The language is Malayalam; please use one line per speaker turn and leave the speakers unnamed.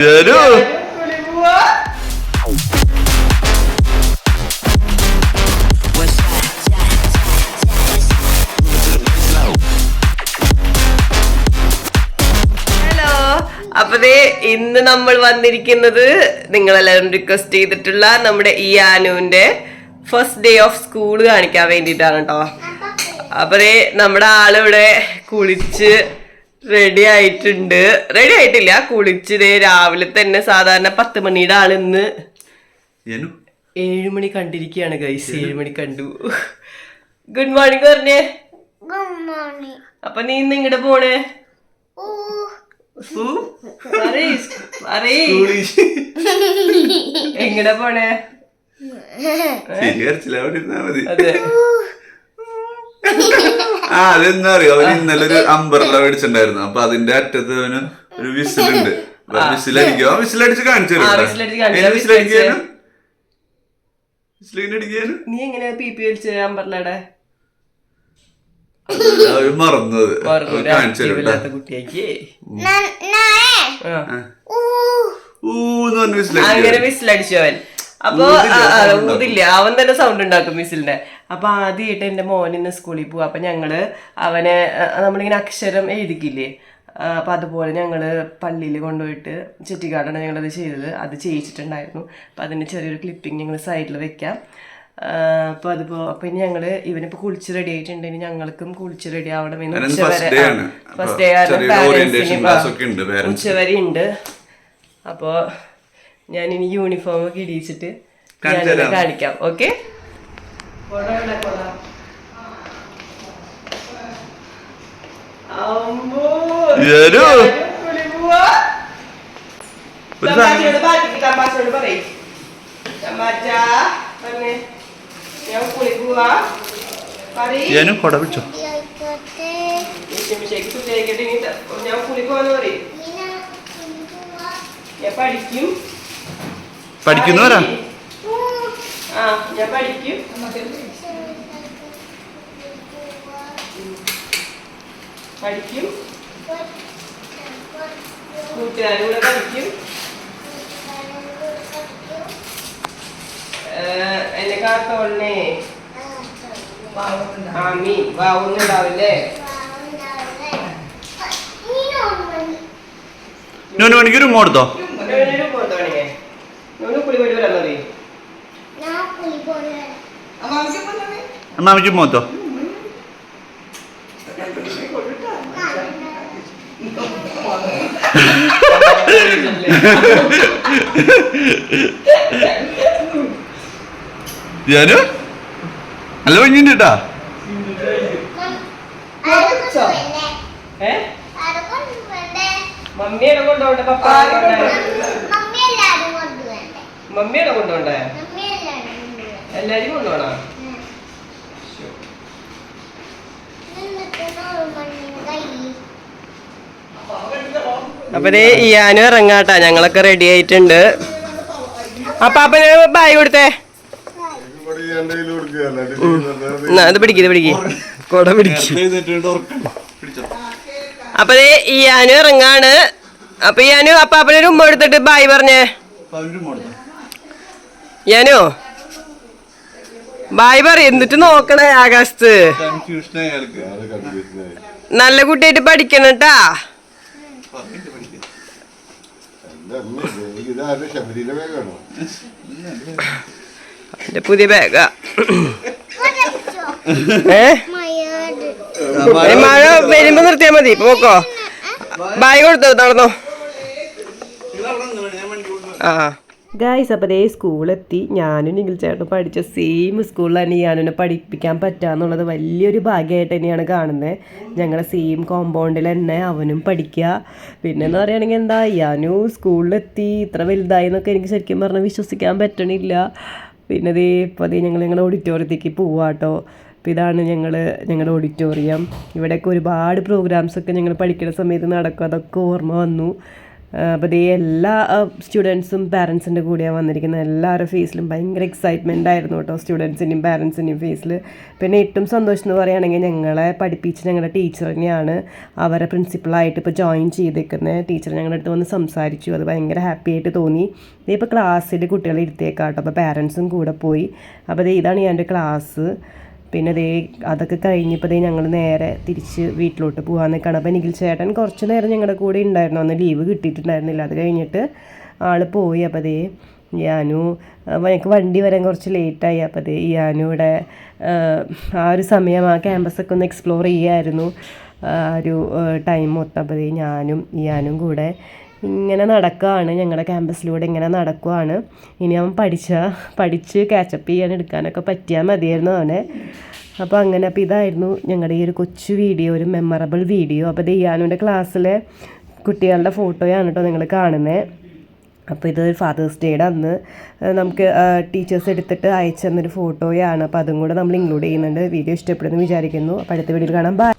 ഹലോ അപ്പതേ ഇന്ന് നമ്മൾ വന്നിരിക്കുന്നത് നിങ്ങളെല്ലാവരും റിക്വസ്റ്റ് ചെയ്തിട്ടുള്ള നമ്മുടെ ഈ ആനുവിന്റെ ഫസ്റ്റ് ഡേ ഓഫ് സ്കൂൾ കാണിക്കാൻ വേണ്ടിയിട്ടാണ് കേട്ടോ. അപ്പതേ നമ്മുടെ ആളിവിടെ കുളിച്ച് റെഡി ആയിട്ടുണ്ട്. റെഡി ആയിട്ടില്ല, കുളിച്ചതേ രാവിലെ തന്നെ. സാധാരണ 10 മണിയുടെ ആള് ഇന്ന് 7 മണി കണ്ടിരിക്കുകയാണ് ഗൈസ്. 7 മണി കണ്ടു. ഗുഡ് മോർണിംഗ് പറഞ്ഞേ. അപ്പൊ നീ ഇന്ന് ഇങ്ങോട്ട് പോണേ? എങ്ങടെ പോണേ? അതെ,
അതെന്താ അറിയോ, അവന് ഇന്നലെ ഒരു അമ്പർല മേടിച്ചിട്ടുണ്ടായിരുന്നു. അപ്പൊ അതിന്റെ അറ്റത്ത് അവന് ഒരു വിസിലുണ്ട്. വിസിലടിക്കുക, വിസിലടിച്ച് കാണിച്ചു
നീ എങ്ങനെയാ പി പി അടിച്ച അമ്പർലയുടെ?
മറന്നത്
കുട്ടിയാക്കി
അങ്ങനെ
വിസിലടിച്ചു അവൻ. അപ്പൊ ഊതില്ല, അവൻ തന്നെ സൗണ്ട് ഉണ്ടാക്കും മിസിലിന്റെ. അപ്പൊ ആദ്യമായിട്ട് എന്റെ മോൻ ഇന്ന് സ്കൂളിൽ പോവാ. അപ്പൊ ഞങ്ങള് അവനെ നമ്മളിങ്ങനെ അക്ഷരം എഴുതിക്കില്ലേ, അപ്പൊ അതുപോലെ ഞങ്ങള് പള്ളിയിൽ കൊണ്ടുപോയിട്ട് ചെറ്റിക്കാടാണ് ഞങ്ങളത് ചെയ്തത്. അത് ചെയ്യിച്ചിട്ടുണ്ടായിരുന്നു. അപ്പൊ അതിന്റെ ചെറിയൊരു ക്ലിപ്പിംഗ് ഞങ്ങൾ സൈഡിൽ വെക്കാം. അപ്പൊ അപ്പൊ ഇനി ഞങ്ങള് ഇവനിപ്പോ കുളിച്ച് റെഡി ആയിട്ടുണ്ട്. ഇനി ഞങ്ങൾക്കും കുളിച്ച് റെഡി ആവണമെന്ന് ഫസ്റ്റ് ഡേ ഉച്ചവരെ ഉണ്ട്. അപ്പൊ ഞാനിനി യൂണിഫോം ഒക്കെ ഇടിച്ചിട്ട് കാണിക്കാം. ഓക്കെ,
കൊട പിടിച്ചോ.
ഞാൻ കുളിക്കുവാന്ന് പറയും. ഞാൻ പഠിക്കും.
പഠിക്കുന്നവരാ?
ആ, ഞാൻ പഠിക്കും. പഠിക്കും, കൂട്ടുകാരുടെ കൂടെ പഠിക്കും. എന്നെ കാത്തോളണേ. ആമി വാവുന്നുണ്ടാവില്ലേ?
എനിക്കൊരു മോടുത്തോ. അമ്മാമിക്ക് മോത്തോ. ഞാന് നല്ല ഭംഗിയുണ്ട് കേട്ടാ.
മമ്മിയുടെ കൊണ്ടോണ്ടേ? മമ്മിയുടെ കൊണ്ടോണ്ടേ? എല്ലാരും കൊണ്ടോണോ? അപ്പൊ ഇയാനും ഇറങ്ങാട്ടാ. ഞങ്ങളൊക്കെ റെഡി ആയിട്ടുണ്ട്. അപ്പൊ ബായ് കൊടുത്തേ. അത് പിടിക്ക്, കൊട പിടിക്കും. അപ്പൊ ഇയാനും ഇറങ്ങാണ്. അപ്പൊ ഇയാനു അപ്പാപ്പനൊരു ഉമ്മ എടുത്തിട്ട് ബായ് പറഞ്ഞേ. ഞാനോ ബായ് പറ, എന്നിട്ട് നോക്കണേ ആകാശത്ത്. നല്ല കുട്ടിയായിട്ട് പഠിക്കണട്ടാ. എന്റെ പുതിയ ബാഗാ. മഴ വരുമ്പോ നിർത്തിയാ മതി. പോക്കോ, ബായ് കൊടുത്തോ, നടന്നോ. ആ ഗായ്സ്, അപ്പോൾ സ്കൂളെത്തി. ഞാനും നിഖിൽ ചേട്ടനും പഠിച്ച സെയിം സ്കൂളിൽ തന്നെ ഞാനും പഠിപ്പിക്കാൻ പറ്റുകയെന്നുള്ളത് വലിയൊരു ഭാഗ്യമായിട്ട് തന്നെയാണ് കാണുന്നത്. ഞങ്ങളുടെ സെയിം കോമ്പൗണ്ടിൽ തന്നെ അവനും പഠിക്കുക. പിന്നെ എന്ന് പറയുകയാണെങ്കിൽ എന്താ, ഞാനും സ്കൂളിലെത്തി ഇത്ര വലുതായി എന്നൊക്കെ എനിക്ക് ശരിക്കും പറഞ്ഞാൽ വിശ്വസിക്കാൻ പറ്റണില്ല. പിന്നെ ഇപ്പോൾ ഞങ്ങളുടെ ഓഡിറ്റോറിയത്തേക്ക് പോവാട്ടോ. അപ്പോൾ ഇതാണ് ഞങ്ങളുടെ ഓഡിറ്റോറിയം. ഇവിടെയൊക്കെ ഒരുപാട് പ്രോഗ്രാംസൊക്കെ ഞങ്ങൾ പഠിക്കുന്ന സമയത്ത് നടക്കും. അതൊക്കെ ഓർമ്മ വന്നു. അപ്പോൾ ഇതേ എല്ലാ സ്റ്റുഡൻസും പാരൻസിൻ്റെ കൂടെയാണ് വന്നിരിക്കുന്നത്. എല്ലാവരുടെ ഫേസിലും ഭയങ്കര എക്സൈറ്റ്മെൻ്റ് ആയിരുന്നു കേട്ടോ, സ്റ്റുഡൻസിൻ്റെയും പാരൻസിൻ്റെയും ഫേസിൽ. പിന്നെ ഏറ്റവും സന്തോഷം എന്ന് പറയുകയാണെങ്കിൽ ഞങ്ങളെ പഠിപ്പിച്ച് ഞങ്ങളുടെ ടീച്ചർ തന്നെയാണ് അവരെ പ്രിൻസിപ്പളായിട്ട് ഇപ്പോൾ ജോയിൻ ചെയ്തേക്കുന്നത്. ടീച്ചർ ഞങ്ങളുടെ അടുത്ത് വന്ന് സംസാരിച്ചു, അത് ഭയങ്കര ഹാപ്പി ആയിട്ട് തോന്നി. ഇപ്പോൾ ക്ലാസ്സിൽ കുട്ടികളെ ഇരുത്തിയേക്കാട്ടോ, അപ്പോൾ പാരൻസും കൂടെ പോയി. അപ്പോൾ ഇതാണ് എൻ്റെ ക്ലാസ്. പിന്നെ അതൊക്കെ കഴിഞ്ഞപ്പോൾ ഞങ്ങൾ നേരെ തിരിച്ച് വീട്ടിലോട്ട് പോകാൻ നിൽക്കണം. അപ്പോൾ നിഖിൽ ചേട്ടൻ കുറച്ച് നേരം ഞങ്ങളുടെ കൂടെ ഉണ്ടായിരുന്നു, അന്ന് ലീവ് കിട്ടിയിട്ടുണ്ടായിരുന്നില്ല. അത് കഴിഞ്ഞിട്ട് ആൾ പോയി. അപ്പോൾ ഞാനും എനിക്ക് വണ്ടി വരാൻ കുറച്ച് ലേറ്റായി. അപ്പോൾ ഞാനും ഇവിടെ ആ ഒരു സമയം ആ ക്യാമ്പസൊക്കെ ഒന്ന് എക്സ്പ്ലോർ ചെയ്യുമായിരുന്നു ഒരു ടൈം മൊത്തം. അപ്പോൾ ഞാനും കൂടെ ഇങ്ങനെ നടക്കുകയാണ്, ഞങ്ങളുടെ ക്യാമ്പസിലൂടെ ഇങ്ങനെ നടക്കുകയാണ്. ഇനി അവൻ പഠിച്ച് കാച്ചപ്പ് ചെയ്യാൻ എടുക്കാനൊക്കെ പറ്റിയാൽ മതിയായിരുന്നു അവനെ. അപ്പോൾ ഇതായിരുന്നു ഞങ്ങളുടെ ഈ ഒരു കൊച്ചു വീഡിയോ, ഒരു മെമ്മറബിൾ വീഡിയോ. അപ്പോൾ ഇയാനുൻ്റെ ക്ലാസ്സിലെ കുട്ടികളുടെ ഫോട്ടോയാണ് കേട്ടോ നിങ്ങൾ കാണുന്നത്. അപ്പോൾ ഇത് ഫാദേഴ്സ് ഡേയുടെ അന്ന് നമുക്ക് ടീച്ചേഴ്സ് എടുത്തിട്ട് അയച്ചു തന്നൊരു ഫോട്ടോയാണ്. അപ്പോൾ അതും കൂടെ നമ്മൾ ഇൻക്ലൂഡ് ചെയ്യുന്നുണ്ട്. വീഡിയോ ഇഷ്ടപ്പെടുന്നു വിചാരിക്കുന്നു. അപ്പോൾ അടുത്ത വീഡിയോയിൽ കാണാം. ബൈ.